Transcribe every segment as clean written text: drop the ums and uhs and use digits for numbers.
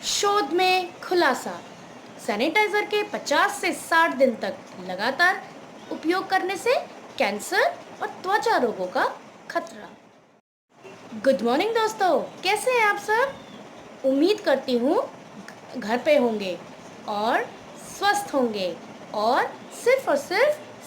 शोध में खुलासा। सैनिटाइजर के 50 से 60 दिन तक लगातार उपयोग करने से कैंसर और त्वचा रोगों का खतरा। गुड मॉर्निंग दोस्तों, कैसे हैं आप सब। उम्मीद करती हूँ घर पे होंगे और स्वस्थ होंगे और सिर्फ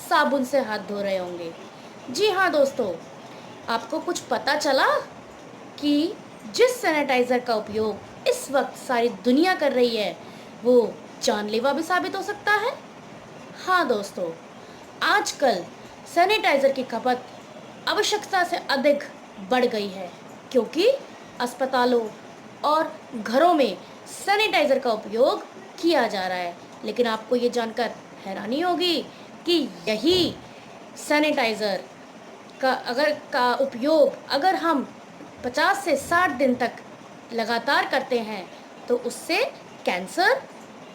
साबुन से हाथ धो रहे होंगे। जी हाँ दोस्तों, आपको कुछ पता चला कि जिस सैनिटाइज़र का उपयोग इस वक्त सारी दुनिया कर रही है वो जानलेवा भी साबित हो सकता है। हाँ दोस्तों, आजकल सैनिटाइज़र की खपत आवश्यकता से अधिक बढ़ गई है क्योंकि अस्पतालों और घरों में सैनिटाइज़र का उपयोग किया जा रहा है। लेकिन आपको ये जानकर हैरानी होगी कि यही सैनिटाइज़र का उपयोग अगर हम 50 से 60 दिन तक लगातार करते हैं तो उससे कैंसर,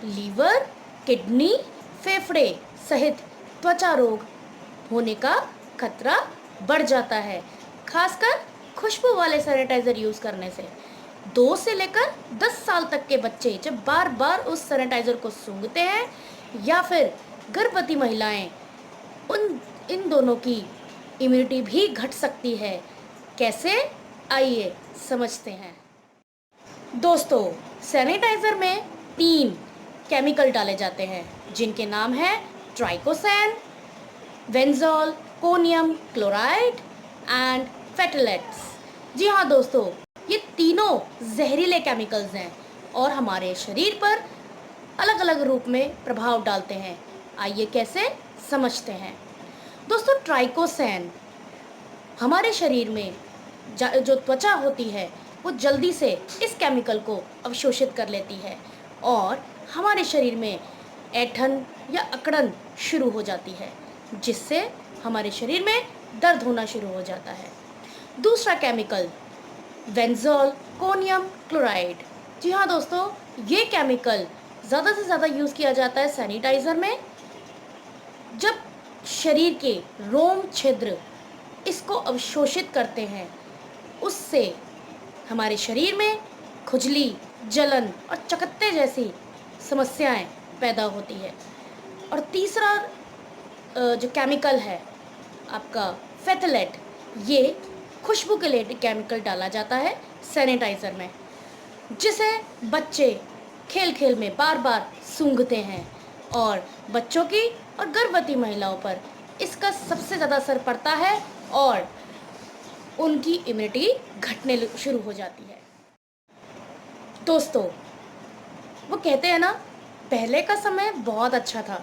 लीवर, किडनी, फेफड़े सहित त्वचा रोग होने का खतरा बढ़ जाता है। खासकर खुशबू वाले सैनिटाइज़र यूज़ करने से 2 से लेकर 10 साल तक के बच्चे जब बार बार उस सैनिटाइज़र को सूंघते हैं या फिर गर्भवती महिलाएं, इन दोनों की इम्यूनिटी भी घट सकती है। कैसे, आइए समझते हैं। दोस्तों, सैनिटाइज़र में 3 केमिकल डाले जाते हैं जिनके नाम हैं ट्राइकोसैन, बेंजोल, कोनियम क्लोराइड एंड फेटलेट्स। जी हाँ दोस्तों, ये तीनों जहरीले केमिकल्स हैं और हमारे शरीर पर अलग अलग रूप में प्रभाव डालते हैं। आइए कैसे समझते हैं। दोस्तों, ट्राइकोसैन हमारे शरीर में जो त्वचा होती है वो जल्दी से इस केमिकल को अवशोषित कर लेती है और हमारे शरीर में ऐंठन या अकड़न शुरू हो जाती है जिससे हमारे शरीर में दर्द होना शुरू हो जाता है। दूसरा केमिकल बेंजोल कोनियम क्लोराइड। जी हाँ दोस्तों, ये केमिकल ज़्यादा से ज़्यादा यूज़ किया जाता है सैनिटाइज़र में। जब शरीर के रोम छिद्र इसको अवशोषित करते हैं उससे हमारे शरीर में खुजली, जलन और चकत्ते जैसी समस्याएं पैदा होती है। और तीसरा जो केमिकल है आपका फेथलेट, ये खुशबू के लिए केमिकल डाला जाता है सैनिटाइज़र में जिसे बच्चे खेल खेल में बार बार सूंघते हैं और बच्चों की और गर्भवती महिलाओं पर इसका सबसे ज़्यादा असर पड़ता है और उनकी इम्यूनिटी घटने शुरू हो जाती है। दोस्तों, वो कहते हैं ना, पहले का समय बहुत अच्छा था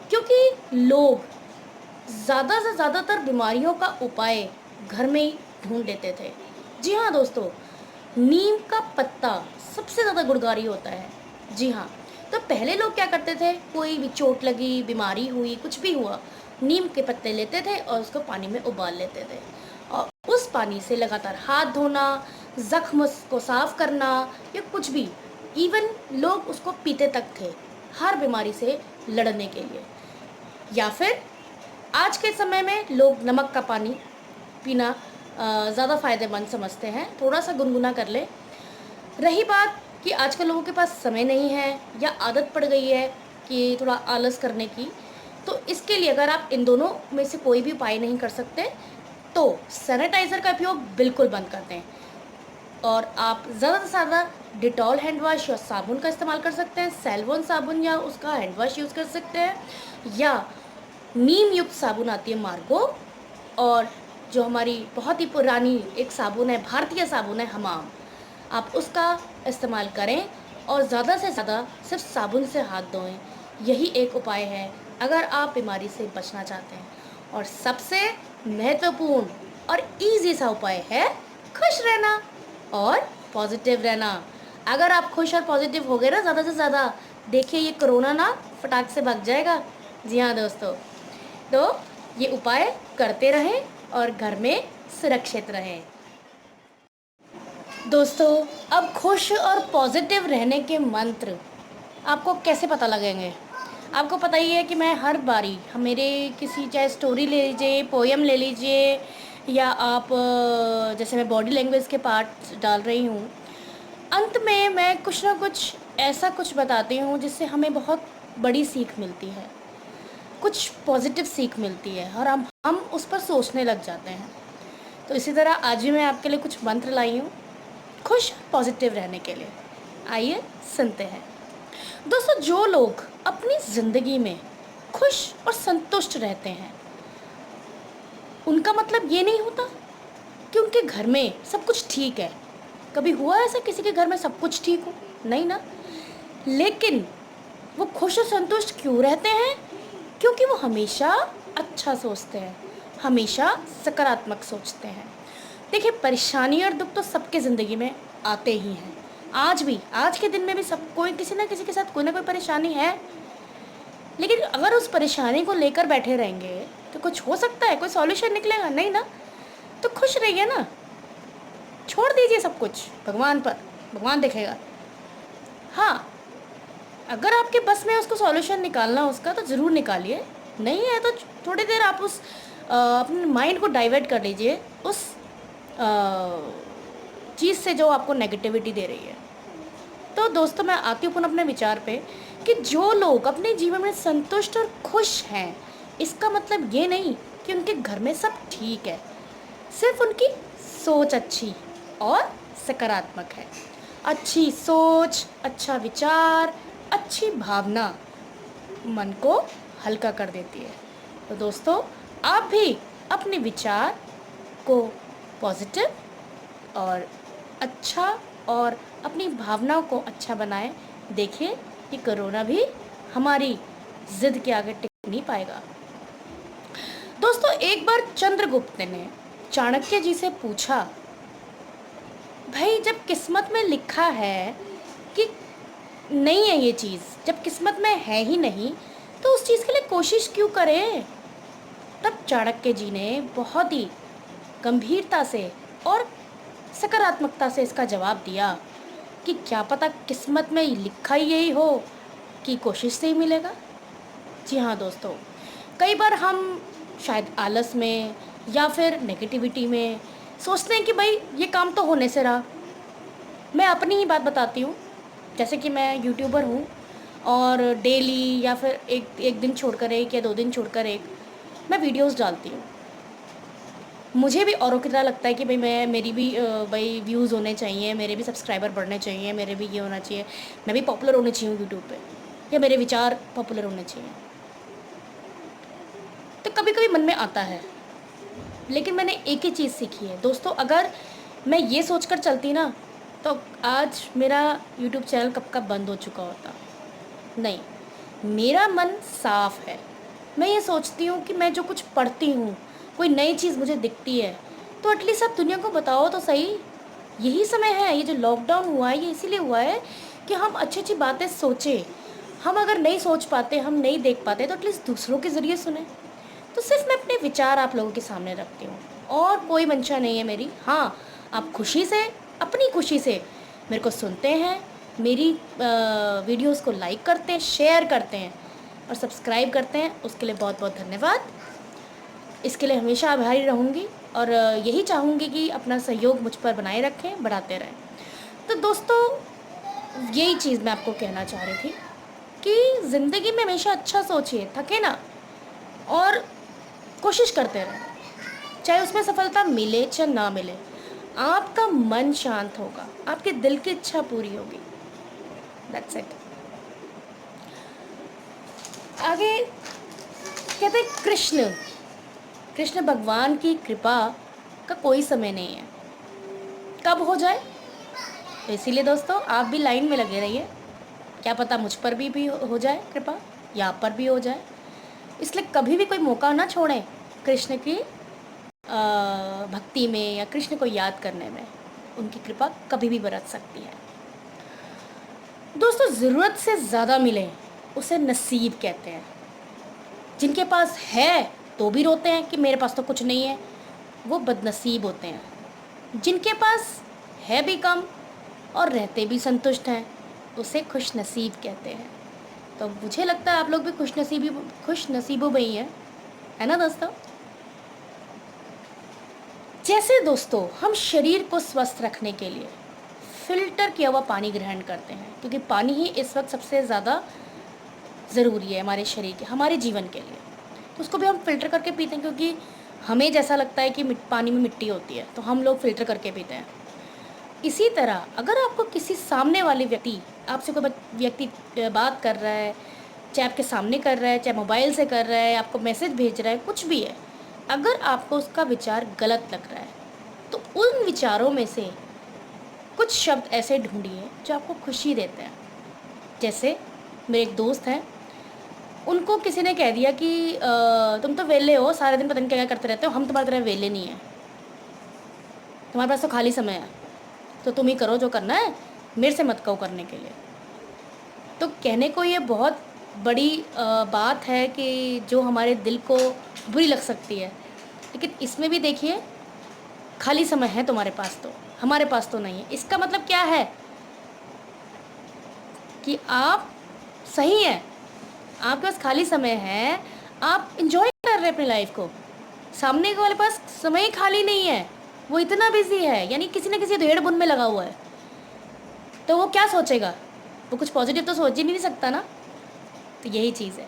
क्योंकि लोग ज़्यादा से ज़्यादातर बीमारियों का उपाय घर में ही ढूंढ लेते थे। जी हाँ दोस्तों, नीम का पत्ता सबसे ज़्यादा गुणकारी होता है। जी हाँ, तो पहले लोग क्या करते थे, कोई भी चोट लगी, बीमारी हुई, कुछ भी हुआ, नीम के पत्ते लेते थे और उसको पानी में उबाल लेते थे और उस पानी से लगातार हाथ धोना, ज़ख्म को साफ़ करना या कुछ भी, इवन लोग उसको पीते तक थे हर बीमारी से लड़ने के लिए। या फिर आज के समय में लोग नमक का पानी पीना ज़्यादा फ़ायदेमंद समझते हैं, थोड़ा सा गुनगुना कर ले। रही बात कि आजकल लोगों के पास समय नहीं है या आदत पड़ गई है कि थोड़ा आलस करने की, तो इसके लिए अगर आप इन दोनों में से कोई भी उपाय नहीं कर सकते तो सैनिटाइज़र का उपयोग बिल्कुल बंद कर दें और आप ज़्यादा से ज़्यादा डिटॉल हैंड वॉश या साबुन का इस्तेमाल कर सकते हैं। सेलवन साबुन या उसका हैंड वॉश यूज़ कर सकते हैं या नीम युक्त साबुन आती है मार्गो, और जो हमारी बहुत ही पुरानी एक साबुन है, भारतीय साबुन है हमाम, आप उसका इस्तेमाल करें और ज़्यादा से ज़्यादा सिर्फ साबुन से हाथ धोएं। यही एक उपाय है अगर आप बीमारी से बचना चाहते हैं। और सबसे महत्वपूर्ण और इजी सा उपाय है खुश रहना और पॉजिटिव रहना। अगर आप खुश और पॉजिटिव हो गए ना ज़्यादा से ज़्यादा, देखिए ये कोरोना ना फटाक से भाग जाएगा। जी हाँ दोस्तों, तो ये उपाय करते रहें और घर में सुरक्षित रहें। दोस्तों, अब खुश और पॉजिटिव रहने के मंत्र आपको कैसे पता लगेंगे। आपको पता ही है कि मैं हर बारी मेरे किसी, चाहे स्टोरी ले लीजिए, पोएम ले लीजिए या आप जैसे मैं बॉडी लैंग्वेज के पार्ट्स डाल रही हूँ, अंत में मैं कुछ ना कुछ ऐसा कुछ बताती हूँ जिससे हमें बहुत बड़ी सीख मिलती है, कुछ पॉजिटिव सीख मिलती है और हम उस पर सोचने लग जाते हैं। तो इसी तरह आज भी मैं आपके लिए कुछ मंत्र लाई हूँ खुश पॉजिटिव रहने के लिए। आइए सुनते हैं। दोस्तों, जो लोग अपनी ज़िंदगी में खुश और संतुष्ट रहते हैं, उनका मतलब ये नहीं होता कि उनके घर में सब कुछ ठीक है। कभी हुआ ऐसा किसी के घर में सब कुछ ठीक हो? नहीं ना। लेकिन वो खुश और संतुष्ट क्यों रहते हैं? क्योंकि वो हमेशा अच्छा सोचते हैं, हमेशा सकारात्मक सोचते हैं। देखिए, परेशानी और दुख तो सबके ज़िंदगी में आते ही हैं। आज भी, आज के दिन में भी सब कोई किसी ना किसी के साथ कोई ना कोई परेशानी है। लेकिन अगर उस परेशानी को लेकर बैठे रहेंगे तो कुछ हो सकता है? कोई सॉल्यूशन निकलेगा? नहीं ना। तो खुश रहिए ना, छोड़ दीजिए सब कुछ भगवान पर, भगवान देखेगा। हाँ, अगर आपके बस में उसको सॉल्यूशन निकालना उसका, तो ज़रूर निकालिए। नहीं है तो थोड़ी देर आप उस अपने माइंड को डाइवर्ट कर लीजिए उस चीज़ से जो आपको नेगेटिविटी दे रही है। तो दोस्तों, मैं आती हूँ पुनः अपने विचार पे कि जो लोग अपने जीवन में संतुष्ट और खुश हैं, इसका मतलब ये नहीं कि उनके घर में सब ठीक है। सिर्फ उनकी सोच अच्छी और सकारात्मक है। अच्छी सोच, अच्छा विचार, अच्छी भावना मन को हल्का कर देती है। तो दोस्तों, आप भी अपने विचार को पॉजिटिव और अच्छा और अपनी भावनाओं को अच्छा बनाएं। देखिए, कि कोरोना भी हमारी ज़िद के आगे टिक नहीं पाएगा। दोस्तों, एक बार चंद्रगुप्त ने चाणक्य जी से पूछा, भाई जब किस्मत में लिखा है कि नहीं है ये चीज़, जब किस्मत में है ही नहीं तो उस चीज़ के लिए कोशिश क्यों करें? तब चाणक्य जी ने बहुत ही गंभीरता से और सकारात्मकता से इसका जवाब दिया कि क्या पता किस्मत में लिखा ही यही हो कि कोशिश से ही मिलेगा। जी हाँ दोस्तों, कई बार हम शायद आलस में या फिर नेगेटिविटी में सोचते हैं कि भाई ये काम तो होने से रहा। मैं अपनी ही बात बताती हूँ। जैसे कि मैं यूट्यूबर हूँ और डेली या फिर एक दिन छोड़कर एक या 2 दिन छोड़कर एक मैं वीडियोस डालती हूँ। मुझे भी औरों की तरह लगता है कि भाई मेरी भी भाई व्यूज़ होने चाहिए, मेरे भी सब्सक्राइबर बढ़ने चाहिए, मेरे भी ये होना चाहिए, मैं भी पॉपुलर होनी चाहिए यूट्यूब पे, या मेरे विचार पॉपुलर होने चाहिए। तो कभी कभी मन में आता है, लेकिन मैंने एक ही चीज़ सीखी है दोस्तों, अगर मैं ये सोचकर चलती ना तो आज मेरा यूट्यूब चैनल कब का बंद हो चुका होता। नहीं, मेरा मन साफ है। मैं ये सोचती हूँ कि मैं जो कुछ पढ़ती हूँ, कोई नई चीज़ मुझे दिखती है, तो एटलीस्ट आप दुनिया को बताओ तो सही। यही समय है, ये जो लॉकडाउन हुआ है ये इसीलिए हुआ है कि हम अच्छी अच्छी बातें सोचें। हम अगर नहीं सोच पाते, हम नहीं देख पाते, तो एटलीस्ट दूसरों के ज़रिए सुने। तो सिर्फ मैं अपने विचार आप लोगों के सामने रखती हूँ और कोई मंशा नहीं है मेरी। हाँ, आप खुशी से, अपनी खुशी से मेरे को सुनते हैं, मेरी वीडियोस को लाइक करते हैं, शेयर करते हैं और सब्सक्राइब करते हैं, उसके लिए बहुत बहुत धन्यवाद। इसके लिए हमेशा आभारी रहूँगी और यही चाहूँगी कि अपना सहयोग मुझ पर बनाए रखें, बढ़ाते रहें। तो दोस्तों, यही चीज़ मैं आपको कहना चाह रही थी कि ज़िंदगी में हमेशा अच्छा सोचिए, थके ना, और कोशिश करते रहें, चाहे उसमें सफलता मिले चाहे ना मिले। आपका मन शांत होगा, आपके दिल की इच्छा पूरी होगी। That's it. आगे कहते हैं कृष्ण भगवान की कृपा का कोई समय नहीं है, कब हो जाए। तो इसीलिए दोस्तों, आप भी लाइन में लगे रहिए, क्या पता मुझ पर भी हो जाए कृपा, या आप पर भी हो जाए। इसलिए कभी भी कोई मौका ना छोड़ें कृष्ण की भक्ति में या कृष्ण को याद करने में। उनकी कृपा कभी भी बरस सकती है। दोस्तों, ज़रूरत से ज़्यादा मिले उसे नसीब कहते हैं। जिनके पास है तो भी रोते हैं कि मेरे पास तो कुछ नहीं है, वो बदनसीब होते हैं। जिनके पास है भी कम और रहते भी संतुष्ट हैं, उसे खुश नसीब कहते हैं। तो मुझे लगता है आप लोग भी खुश नसीबों में ही है ना दोस्तों। जैसे दोस्तों, हम शरीर को स्वस्थ रखने के लिए फ़िल्टर किया हुआ पानी ग्रहण करते हैं, क्योंकि पानी ही इस वक्त सबसे ज़्यादा ज़रूरी है हमारे शरीर के, हमारे जीवन के लिए। तो उसको भी हम फ़िल्टर करके पीते हैं, क्योंकि हमें जैसा लगता है कि पानी में मिट्टी होती है, तो हम लोग फ़िल्टर करके पीते हैं। इसी तरह अगर आपको किसी सामने वाले व्यक्ति, आपसे कोई व्यक्ति बात कर रहा है, चाहे आपके सामने कर रहा है, चाहे मोबाइल से कर रहा है, आपको मैसेज भेज रहा है, कुछ भी है, अगर आपको उसका विचार गलत लग रहा है, तो उन विचारों में से कुछ शब्द ऐसे ढूंढिए जो आपको खुशी देते हैं। जैसे मेरे एक दोस्त हैं, उनको किसी ने कह दिया कि तुम तो वेले हो, सारे दिन पता नहीं क्या क्या करते रहते हो, हम तुम्हारी तरह वेले नहीं हैं, तुम्हारे पास तो खाली समय है, तो तुम ही करो जो करना है, मेरे से मत कहो करने के लिए। तो कहने को ये बहुत बड़ी बात है कि जो हमारे दिल को बुरी लग सकती है, लेकिन इसमें भी देखिए, खाली समय है तुम्हारे पास तो, हमारे पास तो नहीं है। इसका मतलब क्या है कि आप सही हैं, आपके पास खाली समय है, आप इंजॉय कर रहे हैं अपनी लाइफ को। सामने वाले पास समय खाली नहीं है, वो इतना बिजी है, यानी किसी न किसी भेड़ बुन में लगा हुआ है, तो वो क्या सोचेगा? वो कुछ पॉजिटिव तो सोच ही नहीं सकता ना। तो यही चीज़ है,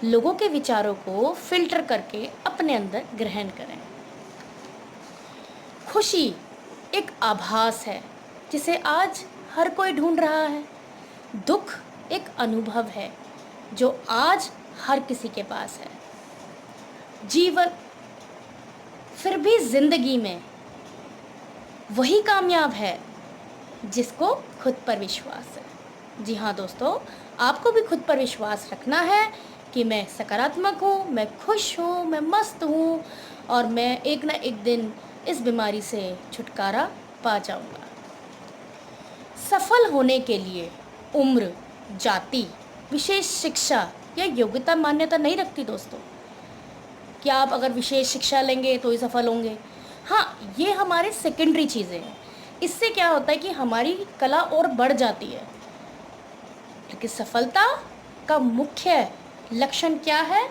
लोगों के विचारों को फिल्टर करके अपने अंदर ग्रहण करें। खुशी एक आभास है जिसे आज हर कोई ढूंढ रहा है। दुख एक अनुभव है जो आज हर किसी के पास है। जीवन फिर भी जिंदगी में वही कामयाब है जिसको खुद पर विश्वास है। जी हाँ दोस्तों, आपको भी खुद पर विश्वास रखना है कि मैं सकारात्मक हूँ, मैं खुश हूँ, मैं मस्त हूँ और मैं एक ना एक दिन इस बीमारी से छुटकारा पा जाऊँगा। सफल होने के लिए उम्र, जाति, विशेष शिक्षा या योग्यता मान्यता नहीं रखती दोस्तों, कि आप अगर विशेष शिक्षा लेंगे तो ही सफल होंगे। हाँ, ये हमारे सेकेंडरी चीज़ें हैं। इससे क्या होता है कि हमारी कला और बढ़ जाती है, लेकिन सफलता का मुख्य लक्षण क्या है?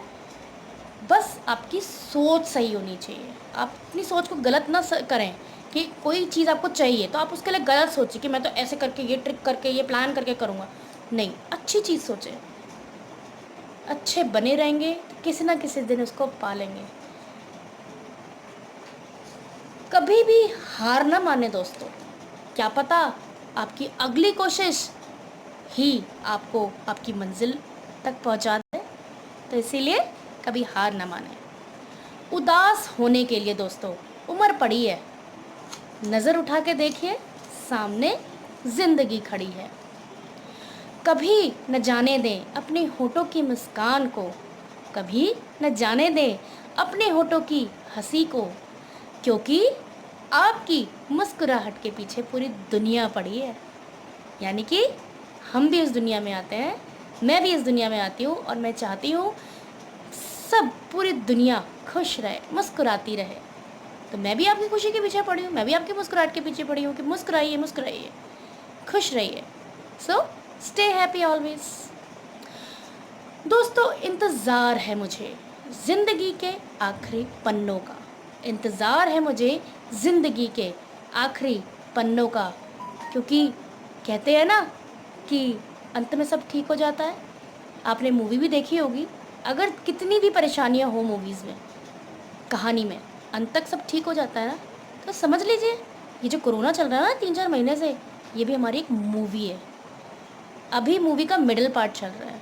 बस आपकी सोच सही होनी चाहिए। आप अपनी सोच को गलत ना करें कि कोई चीज़ आपको चाहिए तो आप उसके लिए गलत सोचिए कि मैं तो ऐसे करके, ये ट्रिक करके, ये प्लान करके करूँगा। नहीं, अच्छी चीज़ सोचें, अच्छे बने रहेंगे तो किसी ना किसी दिन उसको पालेंगे। कभी भी हार ना माने दोस्तों, क्या पता आपकी अगली कोशिश ही आपको आपकी मंजिल तक पहुंचा दे। तो इसीलिए कभी हार ना माने। उदास होने के लिए दोस्तों उम्र पड़ी है, नज़र उठा के देखिए, सामने जिंदगी खड़ी है। कभी न जाने दें अपने होठों की मुस्कान को, कभी न जाने दें अपने होठों की हंसी को, क्योंकि आपकी मुस्कुराहट के पीछे पूरी दुनिया पड़ी है। यानी कि हम भी इस दुनिया में आते हैं, मैं भी इस दुनिया में आती हूँ और मैं चाहती हूँ सब पूरी दुनिया खुश रहे, मुस्कुराती रहे। तो मैं भी आपकी खुशी के पीछे पड़ी हूँ, मैं भी आपकी मुस्कुराहट के पीछे पड़ी हूँ कि मुस्कुराइए, मुस्कुराइए, खुश रहिए। So stay happy always. दोस्तों, इंतज़ार है मुझे ज़िंदगी के आखिरी पन्नों का, इंतज़ार है मुझे ज़िंदगी के आखिरी पन्नों का, क्योंकि कहते हैं ना कि अंत में सब ठीक हो जाता है। आपने मूवी भी देखी होगी, अगर कितनी भी परेशानियां हो मूवीज़ में, कहानी में, अंत तक सब ठीक हो जाता है ना। तो समझ लीजिए ये जो कोरोना चल रहा है ना 3-4 महीने से, ये भी हमारी एक मूवी है। अभी मूवी का मिडिल पार्ट चल रहा है,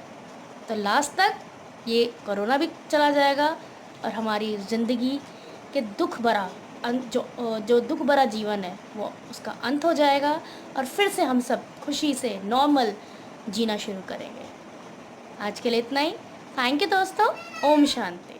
तो लास्ट तक ये कोरोना भी चला जाएगा और हमारी ज़िंदगी के दुख भरा जो दुख भरा जीवन है वो उसका अंत हो जाएगा और फिर से हम सब खुशी से नॉर्मल जीना शुरू करेंगे। आज के लिए इतना ही। थैंक यू दोस्तों। ओम शांति।